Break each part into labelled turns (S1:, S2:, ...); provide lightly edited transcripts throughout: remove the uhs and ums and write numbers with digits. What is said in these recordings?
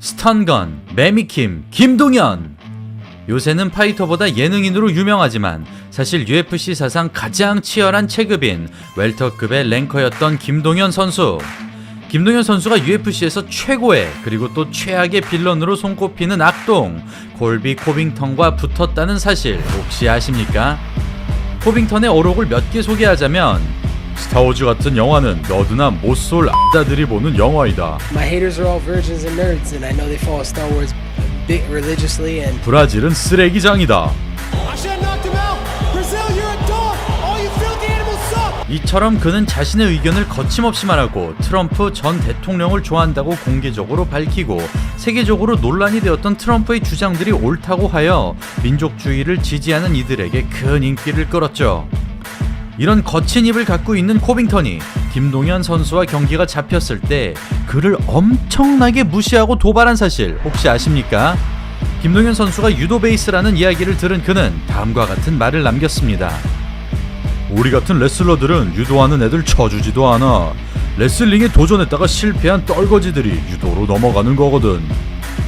S1: 스턴건, 매미킴, 김동현. 요새는 파이터보다 예능인으로 유명하지만 사실 UFC 사상 가장 치열한 체급인 웰터급의 랭커였던 김동현 선수. 김동현 선수가 UFC에서 최고의 그리고 또 최악의 빌런으로 손꼽히는 악동 콜비 코빙턴과 붙었다는 사실 혹시 아십니까? 코빙턴의 어록을 몇 개 소개하자면 스타워즈 같은 영화는 너드나 못쏠 X자들이 보는 영화이다.
S2: My haters are all virgins and nerds, and I know they follow Star Wars big religiously. And
S1: 브라질은 쓰레기장이다.
S3: I should have knocked him out. Brazil, you're a dog. All you filthy animals suck.
S1: 이처럼 그는 자신의 의견을 거침없이 말하고 트럼프 전 대통령을 좋아한다고 공개적으로 밝히고 세계적으로 논란이 되었던 트럼프의 주장들이 옳다고 하여 민족주의를 지지하는 이들에게 큰 인기를 끌었죠. 이런 거친 입을 갖고 있는 코빙턴이 김동현 선수와 경기가 잡혔을 때 그를 엄청나게 무시하고 도발한 사실 혹시 아십니까? 김동현 선수가 유도 베이스라는 이야기를 들은 그는 다음과 같은 말을 남겼습니다. 우리 같은 레슬러들은 유도하는 애들 쳐주지도 않아. 레슬링에 도전했다가 실패한 떨거지들이 유도로 넘어가는 거거든.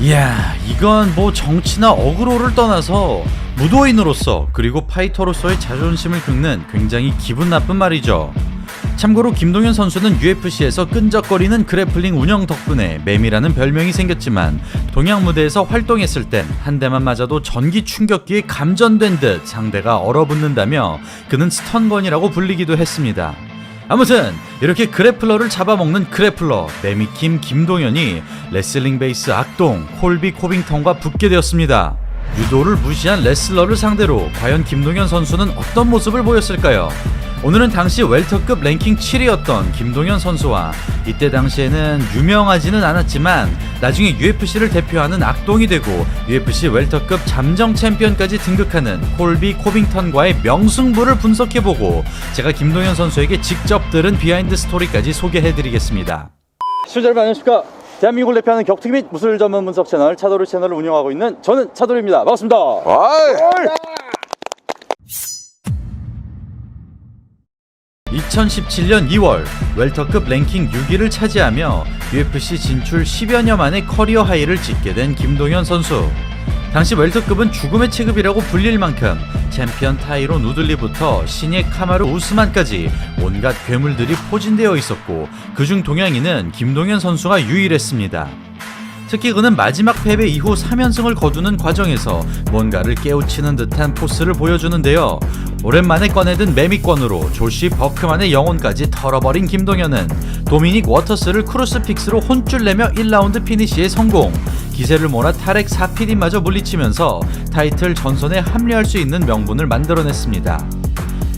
S1: 이야, 이건 뭐 정치나 어그로를 떠나서 무도인으로서 그리고 파이터로서의 자존심을 긁는 굉장히 기분 나쁜 말이죠. 참고로 김동현 선수는 UFC에서 끈적거리는 그래플링 운영 덕분에 매미라는 별명이 생겼지만 동양 무대에서 활동했을 땐 한 대만 맞아도 전기 충격기에 감전된 듯 상대가 얼어붙는다며 그는 스턴건이라고 불리기도 했습니다. 아무튼 이렇게 그래플러를 잡아먹는 그래플러 매미킴 김동현이 레슬링 베이스 악동 콜비 코빙턴과 붙게 되었습니다. 유도를 무시한 레슬러를 상대로 과연 김동현 선수는 어떤 모습을 보였을까요? 오늘은 당시 웰터급 랭킹 7위였던 김동현 선수와 이때 당시에는 유명하지는 않았지만 나중에 UFC를 대표하는 악동이 되고 UFC 웰터급 잠정 챔피언까지 등극하는 콜비 코빙턴과의 명승부를 분석해보고 제가 김동현 선수에게 직접 들은 비하인드 스토리까지 소개해드리겠습니다.
S4: 시청자 여러분 안녕하십니까. 대한민국을 대표하는 격투기 및 무술 전문 분석 채널 차도르 채널을 운영하고 있는 저는 차도르입니다. 반갑습니다.
S1: 2017년 2월 웰터급 랭킹 6위를 차지하며 UFC 진출 10여년 만에 커리어 하이를 찍게 된 김동현 선수. 당시 웰터급은 죽음의 체급이라고 불릴 만큼 챔피언 타이론 우들리부터 신예 카마루 우스만까지 온갖 괴물들이 포진되어 있었고 그중 동양인은 김동현 선수가 유일했습니다. 특히 그는 마지막 패배 이후 3연승을 거두는 과정에서 뭔가를 깨우치는 듯한 포스를 보여주는데요. 오랜만에 꺼내든 매미권으로 조시 버크만의 영혼까지 털어버린 김동현은 도미닉 워터스를 크루스픽스로 혼쭐 내며 1라운드 피니시에 성공. 기세를 몰아 타렉 4PD마저 물리치면서 타이틀 전선에 합류할 수 있는 명분을 만들어냈습니다.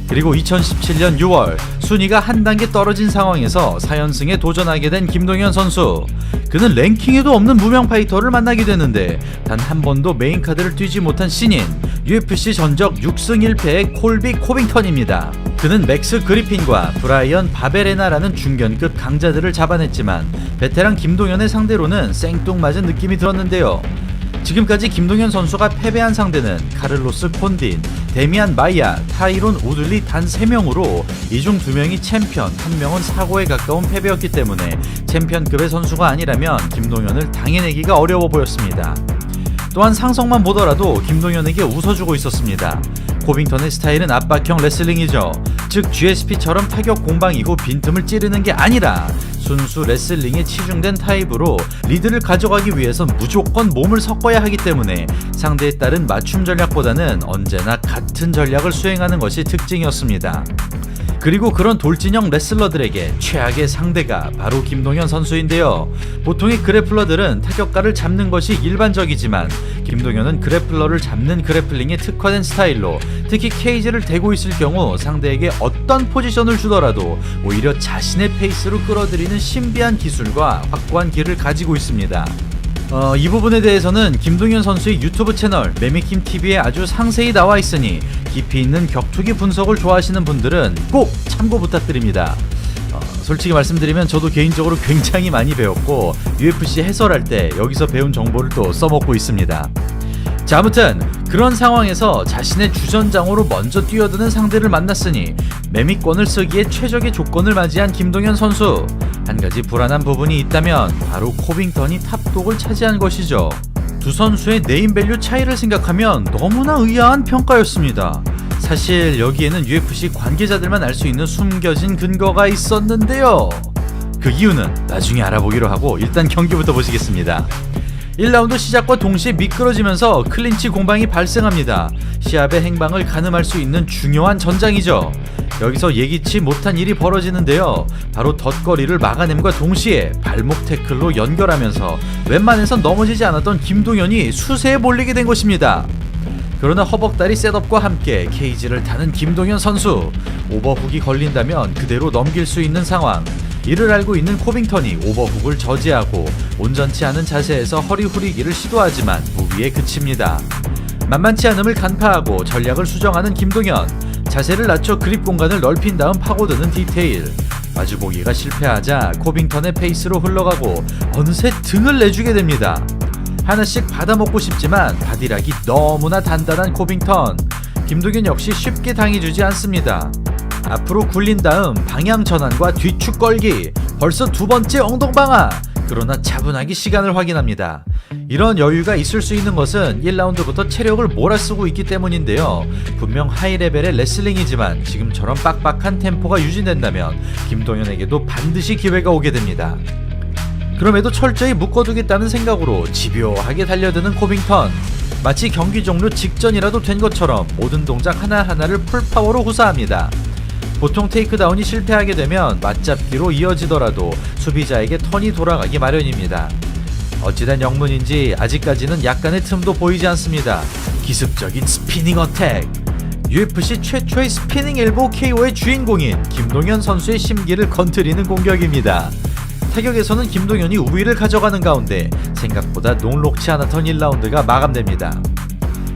S1: 그리고 2017년 6월 순위가 한 단계 떨어진 상황에서 4연승에 도전하게 된 김동현 선수. 그는 랭킹에도 없는 무명 파이터를 만나게 되는데 단 한 번도 메인카드를 뛰지 못한 신인 UFC 전적 6승 1패의 콜비 코빙턴입니다. 그는 맥스 그리핀과 브라이언 바베레나라는 중견급 강자들을 잡아냈지만 베테랑 김동현의 상대로는 생뚱맞은 느낌이 들었는데요. 지금까지 김동현 선수가 패배한 상대는 카를로스 콘딘, 데미안 마이야, 타이론 우들리 단 3명으로 이 중 2명이 챔피언, 1명은 사고에 가까운 패배였기 때문에 챔피언급의 선수가 아니라면 김동현을 당해내기가 어려워 보였습니다. 또한 상성만 보더라도 김동현에게 웃어주고 있었습니다. 코빙턴의 스타일은 압박형 레슬링이죠. 즉 GSP처럼 타격 공방이고 빈틈을 찌르는 게 아니라 순수 레슬링에 치중된 타입으로 리드를 가져가기 위해선 무조건 몸을 섞어야 하기 때문에 상대에 따른 맞춤 전략보다는 언제나 같은 전략을 수행하는 것이 특징이었습니다. 그리고 그런 돌진형 레슬러들에게 최악의 상대가 바로 김동현 선수인데요. 보통의 그래플러들은 타격가를 잡는 것이 일반적이지만 김동현은 그래플러를 잡는 그래플링에 특화된 스타일로 특히 케이지를 대고 있을 경우 상대에게 어떤 포지션을 주더라도 오히려 자신의 페이스로 끌어들이는 신비한 기술과 확고한 길을 가지고 있습니다. 이 부분에 대해서는 김동현 선수의 유튜브 채널 매미킴TV에 아주 상세히 나와 있으니 깊이 있는 격투기 분석을 좋아하시는 분들은 꼭 참고 부탁드립니다. 솔직히 말씀드리면 저도 개인적으로 굉장히 많이 배웠고 UFC 해설할 때 여기서 배운 정보를 또 써먹고 있습니다. 자, 아무튼 그런 상황에서 자신의 주전장으로 먼저 뛰어드는 상대를 만났으니 매미권을 쓰기에 최적의 조건을 맞이한 김동현 선수. 한 가지 불안한 부분이 있다면 바로 코빙턴이 탑독을 차지한 것이죠. 두 선수의 네임밸류 차이를 생각하면 너무나 의아한 평가였습니다. 사실 여기에는 UFC 관계자들만 알 수 있는 숨겨진 근거가 있었는데요. 그 이유는 나중에 알아보기로 하고 일단 경기부터 보시겠습니다. 1라운드 시작과 동시에 미끄러지면서 클린치 공방이 발생합니다. 시합의 행방을 가늠할 수 있는 중요한 전장이죠. 여기서 예기치 못한 일이 벌어지는데요. 바로 덧거리를 막아냄과 동시에 발목 태클로 연결하면서 웬만해선 넘어지지 않았던 김동현이 수세에 몰리게 된 것입니다. 그러나 허벅다리 셋업과 함께 케이지를 타는 김동현 선수, 오버훅이 걸린다면 그대로 넘길 수 있는 상황. 이를 알고 있는 코빙턴이 오버훅을 저지하고 온전치 않은 자세에서 허리 후리기를 시도하지만 무기에 그칩니다. 만만치 않음을 간파하고 전략을 수정하는 김동현, 자세를 낮춰 그립 공간을 넓힌 다음 파고드는 디테일. 마주보기가 실패하자 코빙턴의 페이스로 흘러가고 어느새 등을 내주게 됩니다. 하나씩 받아먹고 싶지만 바디락이 너무나 단단한 코빙턴. 김동현 역시 쉽게 당해주지 않습니다. 앞으로 굴린 다음 방향 전환과 뒤축 걸기, 벌써 두 번째 엉덩방아. 그러나 차분하게 시간을 확인합니다. 이런 여유가 있을 수 있는 것은 1라운드부터 체력을 몰아쓰고 있기 때문인데요. 분명 하이레벨의 레슬링이지만 지금처럼 빡빡한 템포가 유지된다면 김동현에게도 반드시 기회가 오게 됩니다. 그럼에도 철저히 묶어두겠다는 생각으로 집요하게 달려드는 코빙턴. 마치 경기 종료 직전이라도 된 것처럼 모든 동작 하나하나를 풀파워로 후사합니다. 보통 테이크다운이 실패하게 되면 맞잡기로 이어지더라도 수비자에게 턴이 돌아가기 마련입니다. 어찌된 영문인지 아직까지는 약간의 틈도 보이지 않습니다. 기습적인 스피닝 어택. UFC 최초의 스피닝 엘보 KO의 주인공인 김동현 선수의 심기를 건드리는 공격입니다. 타격에서는 김동현이 우위를 가져가는 가운데 생각보다 녹록치 않았던 1라운드가 마감됩니다.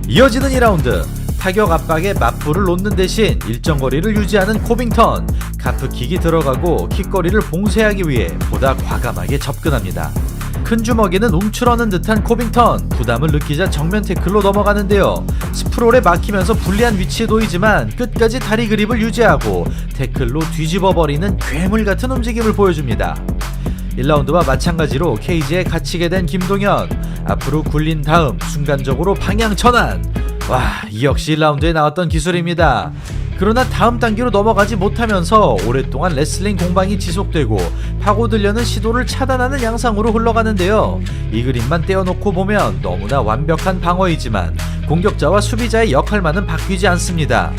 S1: 이어지는 2라운드. 타격 압박에 맞불을 놓는 대신 일정 거리를 유지하는 코빙턴. 카프킥이 들어가고 킥거리를 봉쇄하기 위해 보다 과감하게 접근합니다. 큰 주먹에는 움츠러는 듯한 코빙턴. 부담을 느끼자 정면 태클로 넘어가는데요. 스프롤에 막히면서 불리한 위치에 놓이지만 끝까지 다리 그립을 유지하고 태클로 뒤집어버리는 괴물 같은 움직임을 보여줍니다. 1라운드와 마찬가지로 케이지에 갇히게 된 김동현. 앞으로 굴린 다음 순간적으로 방향 전환. 와, 이 역시 1라운드에 나왔던 기술입니다. 그러나 다음 단계로 넘어가지 못하면서 오랫동안 레슬링 공방이 지속되고 파고들려는 시도를 차단하는 양상으로 흘러가는데요. 이 그림만 떼어놓고 보면 너무나 완벽한 방어이지만 공격자와 수비자의 역할만은 바뀌지 않습니다.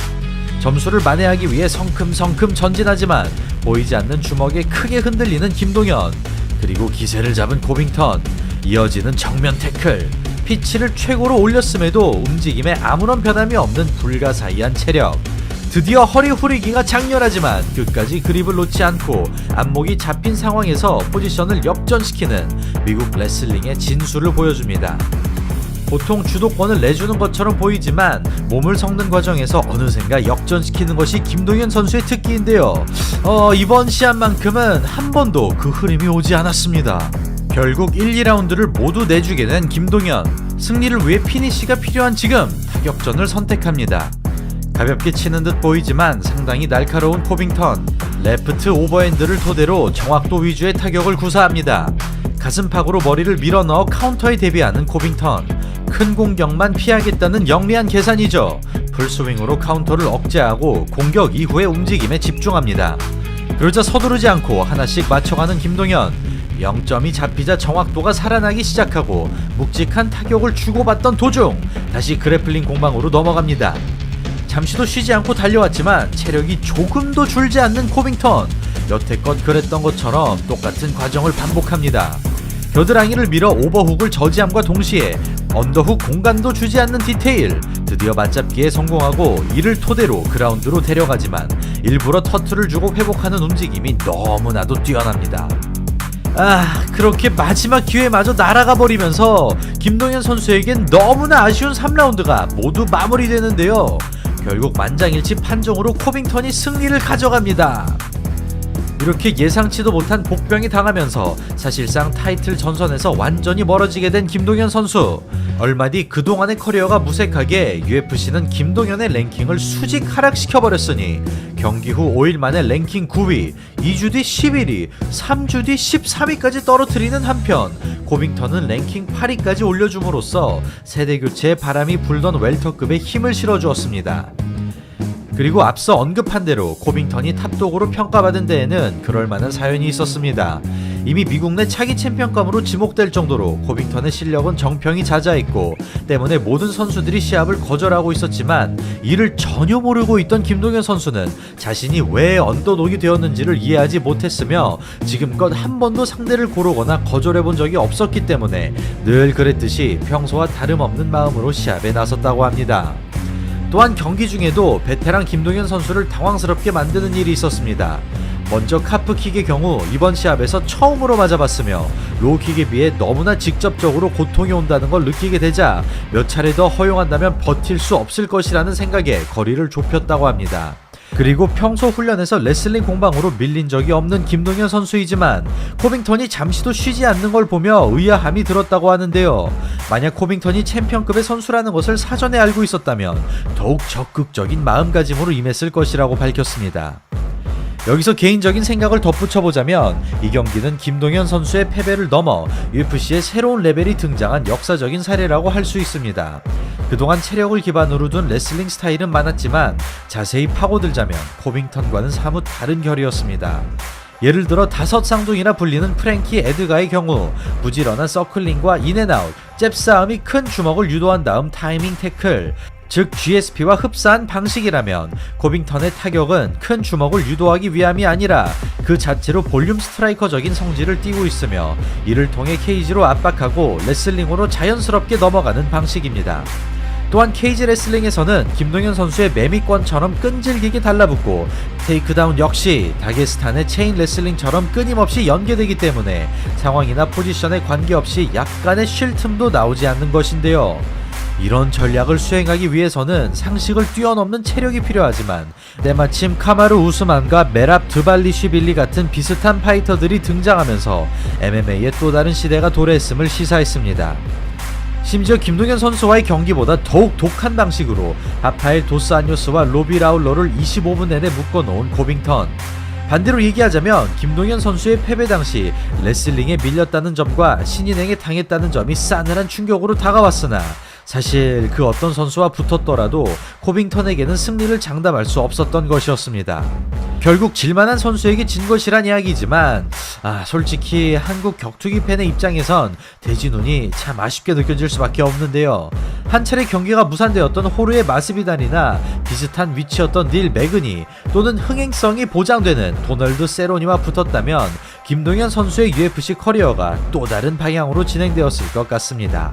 S1: 점수를 만회하기 위해 성큼성큼 전진하지만 보이지 않는 주먹에 크게 흔들리는 김동현. 그리고 기세를 잡은 코빙턴. 이어지는 정면 태클. 피치를 최고로 올렸음에도 움직임에 아무런 변함이 없는 불가사의한 체력. 드디어 허리 후리기가 장렬하지만 끝까지 그립을 놓지 않고 안목이 잡힌 상황에서 포지션을 역전시키는 미국 레슬링의 진수를 보여줍니다. 보통 주도권을 내주는 것처럼 보이지만 몸을 섞는 과정에서 어느샌가 역전시키는 것이 김동현 선수의 특기인데요. 이번 시합만큼은 한 번도 그 흐름이 오지 않았습니다. 결국 1, 2라운드를 모두 내주게 된 김동현. 승리를 위해 피니시가 필요한 지금 타격전을 선택합니다. 가볍게 치는 듯 보이지만 상당히 날카로운 코빙턴. 레프트 오버핸드를 토대로 정확도 위주의 타격을 구사합니다. 가슴팍으로 머리를 밀어넣어 카운터에 대비하는 코빙턴. 큰 공격만 피하겠다는 영리한 계산이죠. 풀스윙으로 카운터를 억제하고 공격 이후의 움직임에 집중합니다. 그러자 서두르지 않고 하나씩 맞춰가는 김동현. 0점이 잡히자 정확도가 살아나기 시작하고 묵직한 타격을 주고받던 도중 다시 그래플링 공방으로 넘어갑니다. 잠시도 쉬지 않고 달려왔지만 체력이 조금도 줄지 않는 코빙턴. 여태껏 그랬던 것처럼 똑같은 과정을 반복합니다. 겨드랑이를 밀어 오버훅을 저지함과 동시에 언더훅 공간도 주지 않는 디테일. 드디어 맞잡기에 성공하고 이를 토대로 그라운드로 데려가지만 일부러 터트를 주고 회복하는 움직임이 너무나도 뛰어납니다. 그렇게 마지막 기회마저 날아가 버리면서 김동현 선수에겐 너무나 아쉬운 3라운드가 모두 마무리되는데요. 결국 만장일치 판정으로 코빙턴이 승리를 가져갑니다. 이렇게 예상치도 못한 복병이 당하면서 사실상 타이틀 전선에서 완전히 멀어지게 된 김동현 선수. 얼마 뒤 그동안의 커리어가 무색하게 UFC는 김동현의 랭킹을 수직 하락시켜버렸으니 경기 후 5일 만에 랭킹 9위, 2주 뒤 11위, 3주 뒤 13위까지 떨어뜨리는 한편 코빙턴은 랭킹 8위까지 올려줌으로써 세대교체의 바람이 불던 웰터급에 힘을 실어주었습니다. 그리고 앞서 언급한 대로 코빙턴이 탑독으로 평가받은 데에는 그럴만한 사연이 있었습니다. 이미 미국 내 차기 챔피언감으로 지목될 정도로 코빙턴의 실력은 정평이 잦아있고 때문에 모든 선수들이 시합을 거절하고 있었지만 이를 전혀 모르고 있던 김동현 선수는 자신이 왜 언더독이 되었는지를 이해하지 못했으며 지금껏 한 번도 상대를 고르거나 거절해본 적이 없었기 때문에 늘 그랬듯이 평소와 다름없는 마음으로 시합에 나섰다고 합니다. 또한 경기 중에도 베테랑 김동현 선수를 당황스럽게 만드는 일이 있었습니다. 먼저 카프킥의 경우 이번 시합에서 처음으로 맞아봤으며 로우킥에 비해 너무나 직접적으로 고통이 온다는 걸 느끼게 되자 몇 차례 더 허용한다면 버틸 수 없을 것이라는 생각에 거리를 좁혔다고 합니다. 그리고 평소 훈련에서 레슬링 공방으로 밀린 적이 없는 김동현 선수이지만 코빙턴이 잠시도 쉬지 않는 걸 보며 의아함이 들었다고 하는데요. 만약 코빙턴이 챔피언급의 선수라는 것을 사전에 알고 있었다면 더욱 적극적인 마음가짐으로 임했을 것이라고 밝혔습니다. 여기서 개인적인 생각을 덧붙여보자면 이 경기는 김동현 선수의 패배를 넘어 UFC의 새로운 레벨이 등장한 역사적인 사례라고 할 수 있습니다. 그동안 체력을 기반으로 둔 레슬링 스타일은 많았지만 자세히 파고들자면 코빙턴과는 사뭇 다른 결이었습니다. 예를 들어 5쌍둥이나 불리는 프랭키 에드가의 경우 부지런한 서클링과 인앤아웃, 잽싸움이 큰 주먹을 유도한 다음 타이밍 태클, 즉 GSP와 흡사한 방식이라면 코빙턴의 타격은 큰 주먹을 유도하기 위함이 아니라 그 자체로 볼륨 스트라이커적인 성질을 띠고 있으며 이를 통해 케이지로 압박하고 레슬링으로 자연스럽게 넘어가는 방식입니다. 또한 케이지 레슬링에서는 김동현 선수의 매미권처럼 끈질기게 달라붙고 테이크다운 역시 다게스탄의 체인 레슬링처럼 끊임없이 연계되기 때문에 상황이나 포지션에 관계없이 약간의 쉴 틈도 나오지 않는 것인데요. 이런 전략을 수행하기 위해서는 상식을 뛰어넘는 체력이 필요하지만 때마침 카마루 우스만과 메랍 드발리쉬빌리 같은 비슷한 파이터들이 등장하면서 MMA의 또 다른 시대가 도래했음을 시사했습니다. 심지어 김동현 선수와의 경기보다 더욱 독한 방식으로 하파엘 도스 안요스와 로비 라울러를 25분 내내 묶어놓은 코빙턴. 반대로 얘기하자면 김동현 선수의 패배 당시 레슬링에 밀렸다는 점과 신인에게 당했다는 점이 싸늘한 충격으로 다가왔으나 사실 그 어떤 선수와 붙었더라도 코빙턴에게는 승리를 장담할 수 없었던 것이었습니다. 결국 질만한 선수에게 진 것이란 이야기지만 솔직히 한국 격투기 팬의 입장에선 대진운이 참 아쉽게 느껴질 수밖에 없는데요. 한 차례 경기가 무산되었던 호르의 마스비단이나 비슷한 위치였던 닐 매그니 또는 흥행성이 보장되는 도널드 세로니와 붙었다면 김동현 선수의 UFC 커리어가 또 다른 방향으로 진행되었을 것 같습니다.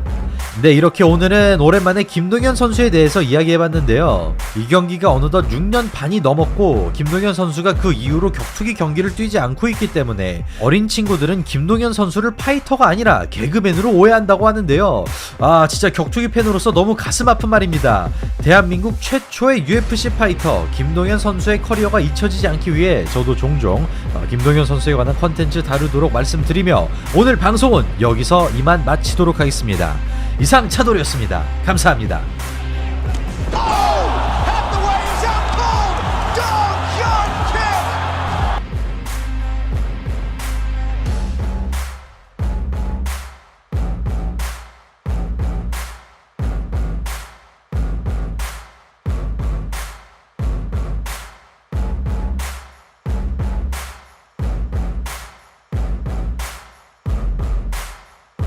S1: 네, 이렇게 오늘은 오랜만에 김동현 선수에 대해서 이야기해봤는데요. 이 경기가 어느덧 6년 반이 넘었고 김동현 선수가 그 이후로 격투기 경기를 뛰지 않고 있기 때문에 어린 친구들은 김동현 선수를 파이터가 아니라 개그맨으로 오해한다고 하는데요. 진짜 격투기 팬으로서 너무 가슴 아픈 말입니다. 대한민국 최초의 UFC 파이터 김동현 선수의 커리어가 잊혀지지 않기 위해 저도 종종 김동현 선수에 관한 컨텐츠 다루도록 말씀드리며 오늘 방송은 여기서 이만 마치도록 하겠습니다. 이상 차돌이었습니다. 감사합니다.